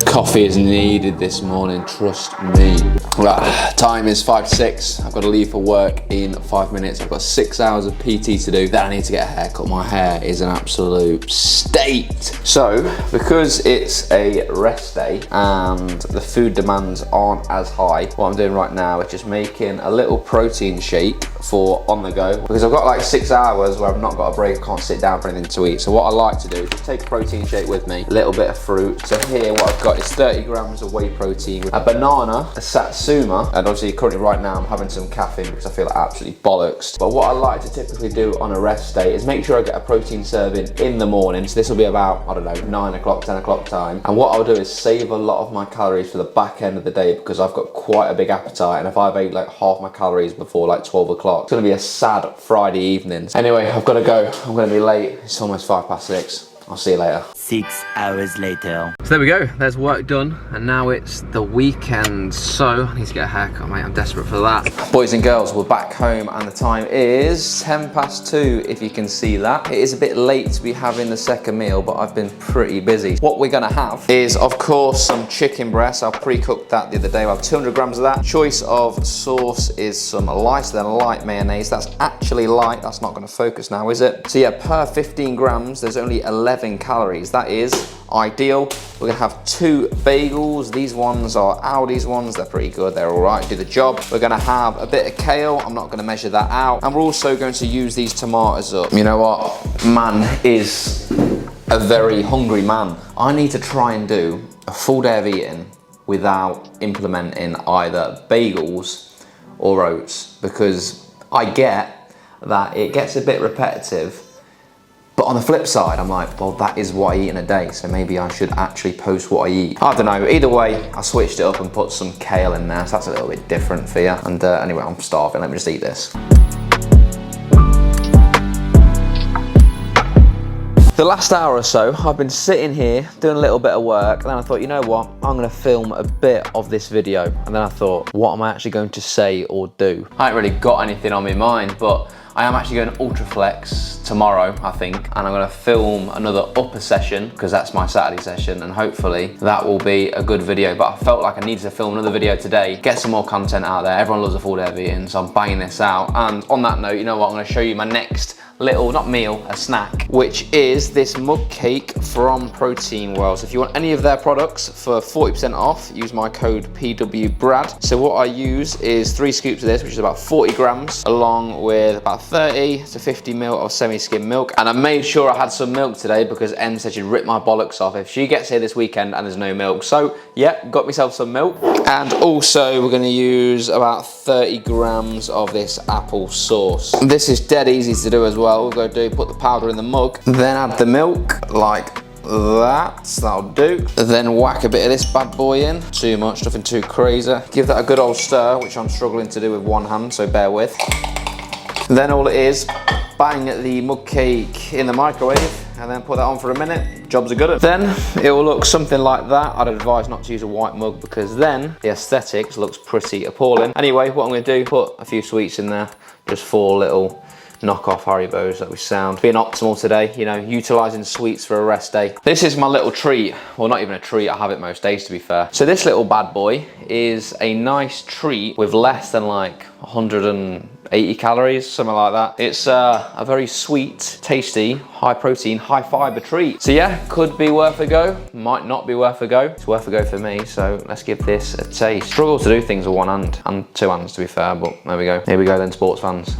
Coffee is needed this morning, trust me. Time is 5 to 6. I've got to leave for work in 5 minutes. I've got 6 hours of PT to do. Then I need to get a haircut. My hair is an absolute state. So, because it's a rest day and the food demands aren't as high, what I'm doing right now is just making a little protein shake for on the go. Because I've got like 6 hours where I've not got a break, I can't sit down for anything to eat. So what I like to do is take a protein shake with me, a little bit of fruit. So here what I've got is 30 grams of whey protein, a banana, a satsuma, and obviously currently right now I'm having some caffeine because I feel absolutely bollocks. But what I like to typically do on a rest day is make sure I get a protein serving in the morning. So this will be about, I don't know, 9 o'clock, 10 o'clock time. And what I'll do is save a lot of my calories for the back end of the day because I've got quite a big appetite. And if I've ate like half my calories before like 12 o'clock, it's gonna be a sad Friday evening. Anyway, I've got to go. I'm gonna be late. It's almost 6:05. I'll see you later. 6 hours later. So there we go, there's work done, and now it's the weekend, so I need to get a haircut, mate, I'm desperate for that. Boys and girls, we're back home and the time is 2:10, if you can see that. It is a bit late to be having the second meal, but I've been pretty busy. What we're gonna have is, of course, some chicken breast. I pre-cooked that the other day. I have 200 grams of that. Choice of sauce is some lighter than light mayonnaise. That's actually light, that's not gonna focus now, is it? So yeah, per 15 grams, there's only 11 calories. That is ideal. We're gonna have 2 bagels. These ones are Aldi's ones. They're pretty good. They're all right, do the job. We're gonna have a bit of kale. I'm not gonna measure that out. And we're also going to use these tomatoes up. You know what? Man is a very hungry man. I need to try and do a full day of eating without implementing either bagels or oats, because I get that it gets a bit repetitive. But on the flip side, I'm like, well, that is what I eat in a day, so maybe I should actually post what I eat. I don't know, either way, I switched it up and put some kale in there, so that's a little bit different for you. And anyway, I'm starving, let me just eat this. The last hour or so, I've been sitting here doing a little bit of work, and then I thought, you know what, I'm gonna film a bit of this video. And then I thought, what am I actually going to say or do? I ain't really got anything on my mind, but I am actually going ultra flex tomorrow, I think, and I'm gonna film another upper session because that's my Saturday session, and hopefully that will be a good video. But I felt like I needed to film another video today, get some more content out there. Everyone loves a full day of eating, so I'm banging this out. And on that note, you know what, I'm gonna show you my next little, not meal, a snack, which is this mug cake from Protein World. So if you want any of their products for 40% off, use my code PWBRAD. So what I use is 3 scoops of this, which is about 40 grams, along with about 30 to 50 ml of semi-skim milk. And I made sure I had some milk today because Em said she'd rip my bollocks off if she gets here this weekend and there's no milk. So yeah, got myself some milk. And also we're gonna use about 30 grams of this apple sauce. This is dead easy to do as well. We'll go do, put the powder in the mug, then add the milk like that, that'll do. Then whack a bit of this bad boy in. Too much, nothing too crazy. Give that a good old stir, which I'm struggling to do with one hand, so bear with. Then all it is, bang the mug cake in the microwave, and then put that on for a minute. Jobs are good. Then it will look something like that. I'd advise not to use a white mug because then the aesthetics looks pretty appalling. Anyway, what I'm gonna do, put a few sweets in there, just 4 little knockoff Haribos that we sound. Being optimal today, you know, utilising sweets for a rest day. This is my little treat. Well, not even a treat, I have it most days to be fair. So this little bad boy is a nice treat with less than like 180 calories, something like that. It's a very sweet, tasty, high protein, high fibre treat. So yeah, could be worth a go, might not be worth a go. It's worth a go for me, so let's give this a taste. Struggle to do things with one hand, and 2 hands to be fair, but there we go. Here we go then, sports fans.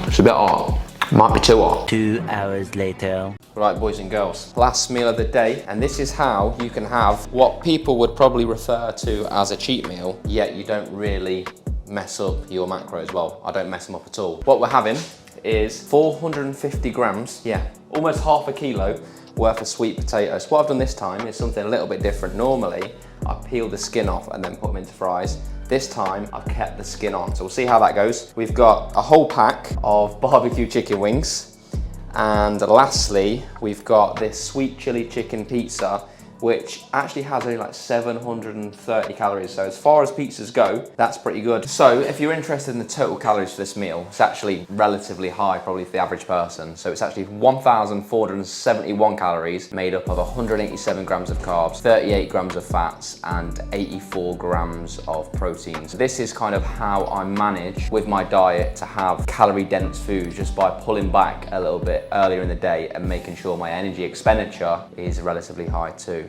It's a bit hot. Might be too hot. 2 hours later. Right, boys and girls, last meal of the day, and this is how you can have what people would probably refer to as a cheat meal, yet you don't really mess up your macros. Well, I don't mess them up at all. What we're having is 450 grams, yeah, almost half a kilo worth of sweet potatoes. What I've done this time is something a little bit different. Normally, I peel the skin off and then put them into fries. This time, I've kept the skin on, so we'll see how that goes. We've got a whole pack of barbecue chicken wings. And lastly, we've got this sweet chili chicken pizza which actually has only like 730 calories. So as far as pizzas go, that's pretty good. So if you're interested in the total calories for this meal, it's actually relatively high, probably for the average person. So it's actually 1,471 calories, made up of 187 grams of carbs, 38 grams of fats, and 84 grams of protein. So this is kind of how I manage with my diet to have calorie dense food, just by pulling back a little bit earlier in the day and making sure my energy expenditure is relatively high too.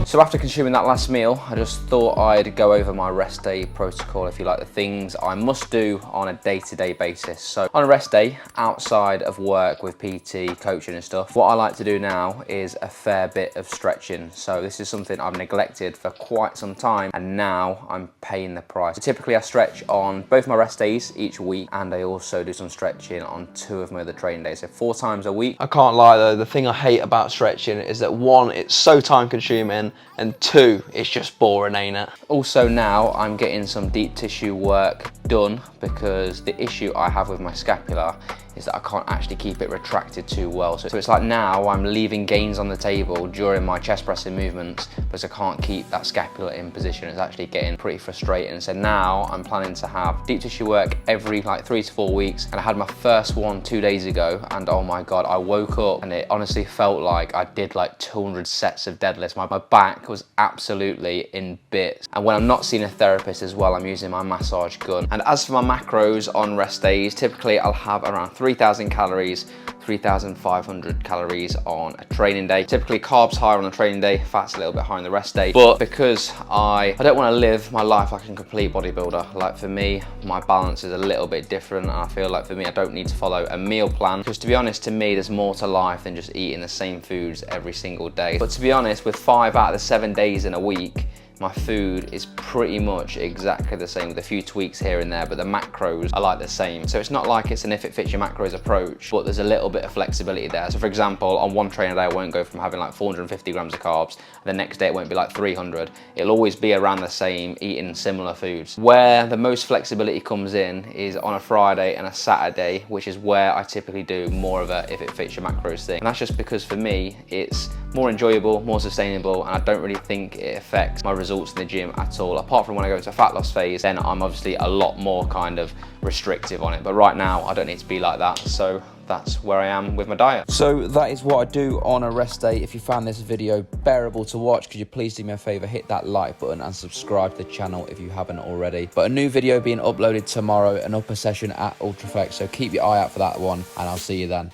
So after consuming that last meal, I just thought I'd go over my rest day protocol, if you like, the things I must do on a day-to-day basis. So on a rest day, outside of work with PT, coaching and stuff, what I like to do now is a fair bit of stretching. So this is something I've neglected for quite some time, and now I'm paying the price. So typically I stretch on both my rest days each week, and I also do some stretching on 2 of my other training days, so 4 times a week. I can't lie though, the thing I hate about stretching is that 1, it's so time consuming, and 2, it's just boring, ain't it? Also now I'm getting some deep tissue work done, because the issue I have with my scapula is that I can't actually keep it retracted too well. So it's like now I'm leaving gains on the table during my chest pressing movements because I can't keep that scapula in position. It's actually getting pretty frustrating. So now I'm planning to have deep tissue work every like 3 to 4 weeks. And I had my first one 2 days ago, and oh my God, I woke up and it honestly felt like I did like 200 sets of deadlifts. My back was absolutely in bits. And when I'm not seeing a therapist as well, I'm using my massage gun. And as for my macros on rest days, typically I'll have around 3,000 calories, 3,500 calories on a training day. Typically carbs higher on a training day, fats a little bit higher on the rest day. But because I don't want to live my life like a complete bodybuilder, like for me, my balance is a little bit different, and I feel like for me, I don't need to follow a meal plan, because to be honest, to me, there's more to life than just eating the same foods every single day. But to be honest, with 5 out of the 7 days in a week, my food is pretty much exactly the same with a few tweaks here and there, but the macros are like the same. So it's not like it's an if it fits your macros approach, but there's a little bit of flexibility there. So for example, on one training day, I won't go from having like 450 grams of carbs, and the next day it won't be like 300. It'll always be around the same, eating similar foods. Where the most flexibility comes in is on a Friday and a Saturday, which is where I typically do more of a if it fits your macros thing. And that's just because for me, it's more enjoyable, more sustainable, and I don't really think it affects my results in the gym at all. Apart from when I go into a fat loss phase, then I'm obviously a lot more kind of restrictive on it. But right now, I don't need to be like that. So that's where I am with my diet. So that is what I do on a rest day. If you found this video bearable to watch, could you please do me a favor, hit that like button and subscribe to the channel if you haven't already. But a new video being uploaded tomorrow, an upper session at Ultraflex, so keep your eye out for that one, and I'll see you then.